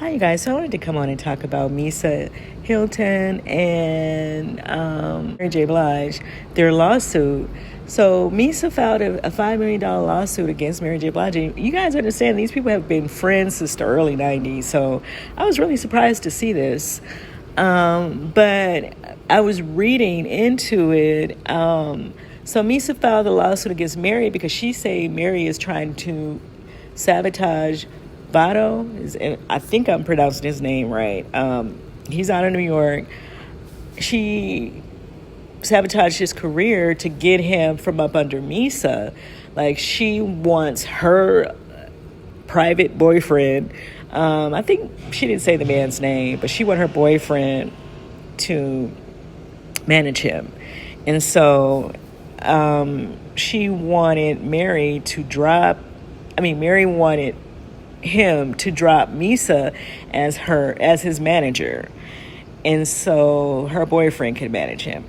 Hi, you guys. So I wanted to come on and talk about Misa Hylton and Mary J. Blige, their lawsuit. So Misa filed a $5 million lawsuit against Mary J. Blige. And you guys understand these people have been friends since the early 90s. So I was really surprised to see this. But I was reading into it. So Misa filed a lawsuit against Mary because she say Mary is trying to sabotage Vado. I think I'm pronouncing his name right. He's out of New York. She sabotaged his career to get him from up under Misa. Like, she wants her private boyfriend. I think she didn't say the man's name, but she wanted her boyfriend to manage him. And so she wanted Mary wanted him to drop Misa as his manager, and so her boyfriend could manage him.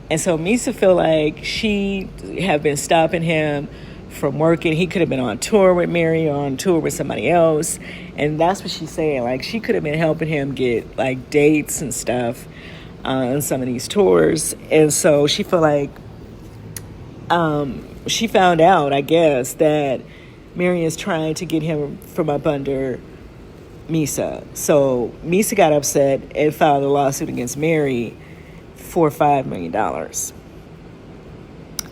And so Misa feel like she have been stopping him from working. He could have been on tour with Mary or on tour with somebody else, and that's what she's saying. Like, she could have been helping him get like dates and stuff on some of these tours. And so she feel like she found out, I guess, that Mary is trying to get him from up under Misa. So Misa got upset and filed a lawsuit against Mary for $5 million.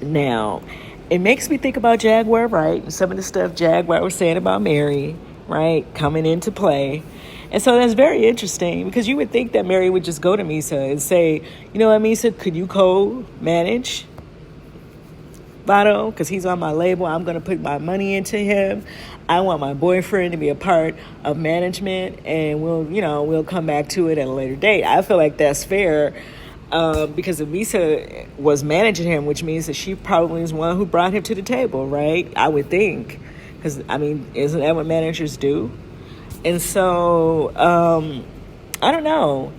Now, it makes me think about Jaguar, right? And some of the stuff Jaguar was saying about Mary, right, coming into play. And so that's very interesting, because you would think that Mary would just go to Misa and say, you know what, Misa, could you co-manage Vado, because he's on my label? I'm going to put my money into him. I want my boyfriend to be a part of management, and we'll come back to it at a later date. I feel like that's fair, because if Misa was managing him, which means that she probably is one who brought him to the table, right? I would think, because, I mean, isn't that what managers do? And so, I don't know.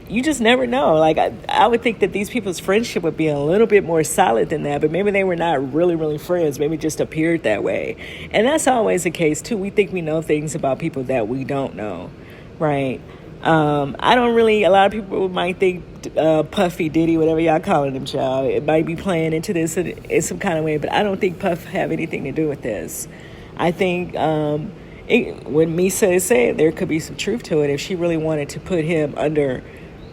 You just never know. Like, I would think that these people's friendship would be a little bit more solid than that, but maybe they were not really, really friends. Maybe it just appeared that way. And that's always the case, too. We think we know things about people that we don't know, right? I don't really, a lot of people might think Puffy, Diddy, whatever y'all calling him, child, it might be playing into this in some kind of way, but I don't think Puff have anything to do with this. I think when Misa is saying, there could be some truth to it. If she really wanted to put him under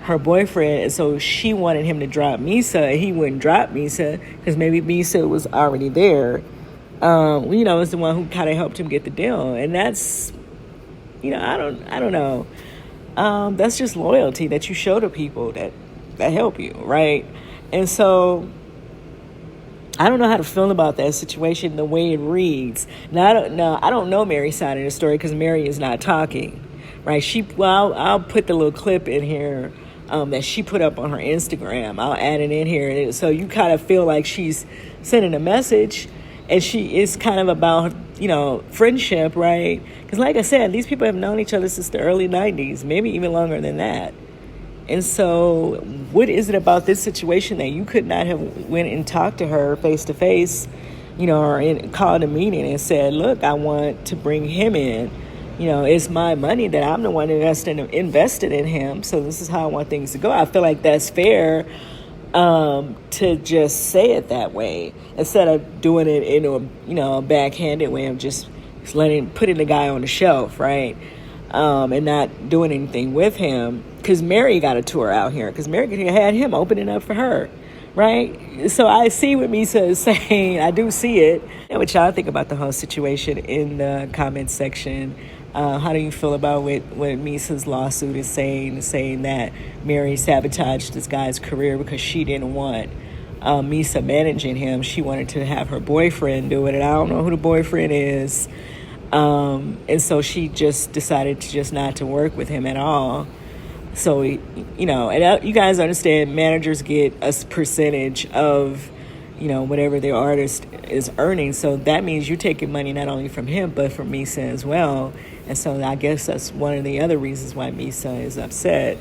her boyfriend, and so she wanted him to drop Misa, and he wouldn't drop Misa because maybe Misa was already there. Is the one who kind of helped him get the deal, and that's, I don't know. That's just loyalty that you show to people that help you, right? And so I don't know how to feel about that situation the way it reads. Now I don't know Mary's side of the story because Mary is not talking, right? I'll put the little clip in here that she put up on her Instagram. I'll add it in here. So you kind of feel like she's sending a message, and she is kind of about, friendship, right? Because like I said, these people have known each other since the early 90s, maybe even longer than that. And so what is it about this situation that you could not have went and talked to her face to face, or called a meeting and said, look, I want to bring him in. It's my money that I'm the one invested in him. So this is how I want things to go. I feel like that's fair to just say it that way instead of doing it in a backhanded way of just putting the guy on the shelf, right? And not doing anything with him, because Mary got a tour out here, because Mary had him opening up for her, right? So I see what Misa is saying. I do see it. And what y'all think about the whole situation in the comments section. How do you feel about what Misa's lawsuit is saying that Mary sabotaged this guy's career because she didn't want Misa managing him? She wanted to have her boyfriend do it, and I don't know who the boyfriend is. And so she just decided not to work with him at all. So, and you guys understand, managers get a percentage of, whatever their artist is earning. So that means you're taking money not only from him, but from Misa as well. And so I guess that's one of the other reasons why Misa is upset.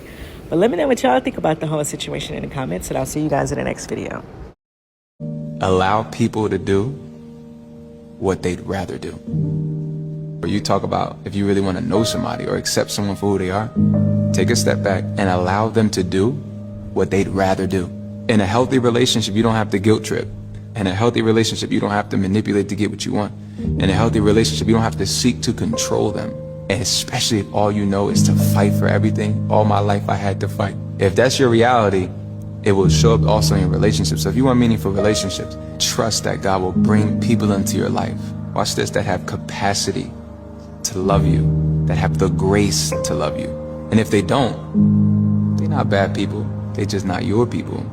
But let me know what y'all think about the whole situation in the comments, and I'll see you guys in the next video. Allow people to do what they'd rather do. Where you talk about if you really want to know somebody or accept someone for who they are, take a step back and allow them to do what they'd rather do. In a healthy relationship, you don't have to guilt trip. In a healthy relationship, you don't have to manipulate to get what you want. In a healthy relationship, you don't have to seek to control them. And especially if all you know is to fight for everything. All my life I had to fight. If that's your reality, it will show up also in your relationships. So if you want meaningful relationships, trust that God will bring people into your life. Watch this, that have capacity to love you, that have the grace to love you. And if they don't, they're not bad people. They're just not your people.